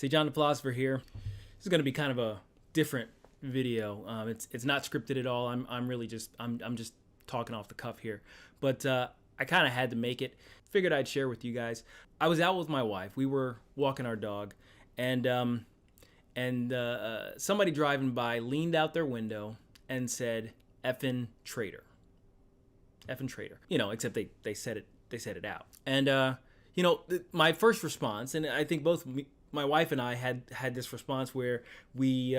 Say, John the Philosopher here. This is going to be kind of a different video. It's not scripted at all. I'm really just I'm just talking off the cuff here. But I kind of had to make it. Figured I'd share with you guys. I was out with my wife. We were walking our dog, and somebody driving by leaned out their window and said, "Effing traitor." Effing traitor. You know, except they said it out. And you know, my first response, and I think both my wife and I had this response where we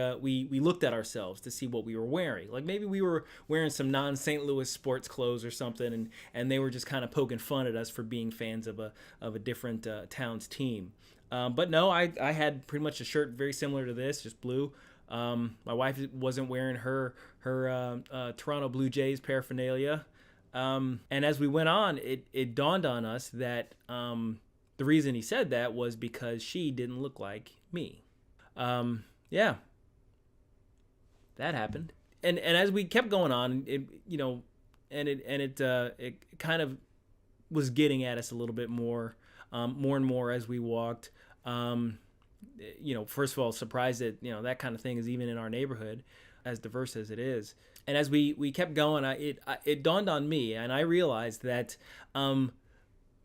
looked at ourselves to see what we were wearing. Like maybe we were wearing some non-St. Louis sports clothes or something, and they were just kind of poking fun at us for being fans of a different town's team. But no, I had pretty much a shirt very similar to this, just blue. My wife wasn't wearing her Toronto Blue Jays paraphernalia. And as we went on, it dawned on us that the reason he said that was because she didn't look like me. Yeah, that happened. And as we kept going on, it kind of was getting at us a little bit more and more as we walked. First of all, surprised that that kind of thing is even in our neighborhood, as diverse as it is. And as we kept going, it dawned on me, and I realized that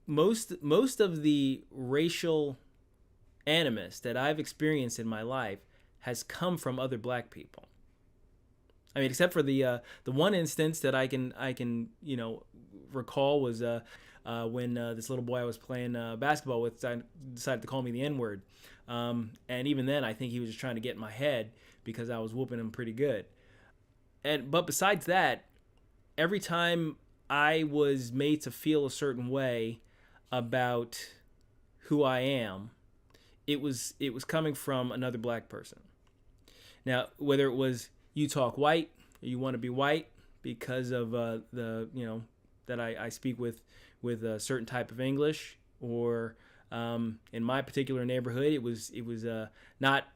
most of the racial animus that I've experienced in my life has come from other black people. I mean, except for the one instance that I can recall was when this little boy I was playing basketball with decided to call me the N-word, and even then I think he was just trying to get in my head because I was whooping him pretty good. But besides that, every time I was made to feel a certain way about who I am, it was coming from another black person. Now, whether it was you talk white, or you want to be white because of that I speak with a certain type of English, or in my particular neighborhood, it was not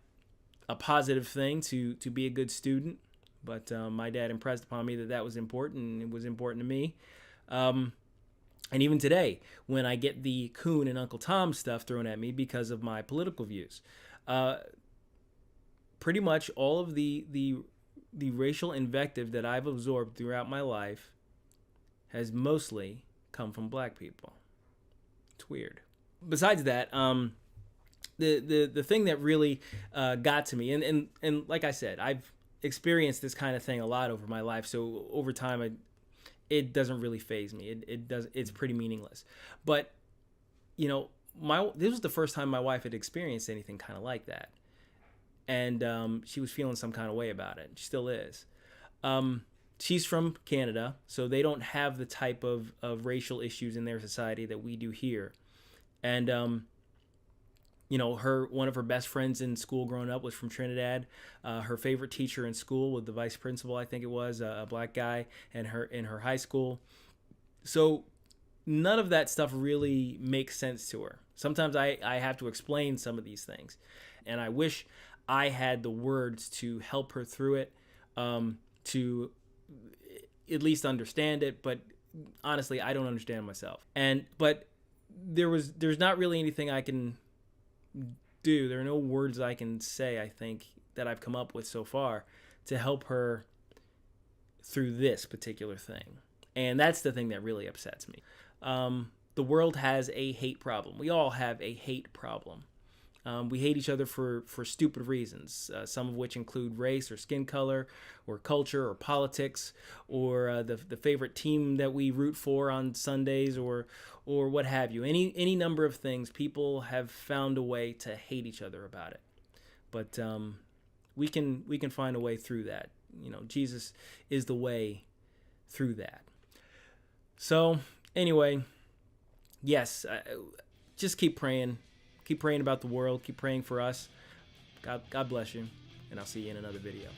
a positive thing to be a good student, but my dad impressed upon me that was important, and it was important to me. And even today, when I get the Coon and Uncle Tom stuff thrown at me because of my political views, pretty much all of the racial invective that I've absorbed throughout my life has mostly come from black people. It's weird. Besides that, the thing that really got to me, and like I said, I've experienced this kind of thing a lot over my life, so over time it doesn't really faze me. It's pretty meaningless. But this was the first time my wife had experienced anything kind of like that, and she was feeling some kind of way about it. She still is. She's from Canada, so they don't have the type of racial issues in their society that we do here. And one of her best friends in school growing up was from Trinidad. Her favorite teacher in school was the vice principal, I think it was, a black guy, and in her high school. So none of that stuff really makes sense to her. Sometimes I have to explain some of these things, and I wish I had the words to help her through it, to at least understand it. But honestly, I don't understand myself. But there's not really anything I can do. There are no words I can say, I think, that I've come up with so far to help her through this particular thing. And that's the thing that really upsets me. The world has a hate problem. We all have a hate problem. We hate each other for stupid reasons, some of which include race or skin color or culture or politics or the favorite team that we root for on Sundays or what have you. Any number of things. People have found a way to hate each other about it. But we can find a way through that. Jesus is the way through that. So anyway, yes, just keep praying. Keep praying about the world. Keep praying for us. God bless you. And I'll see you in another video.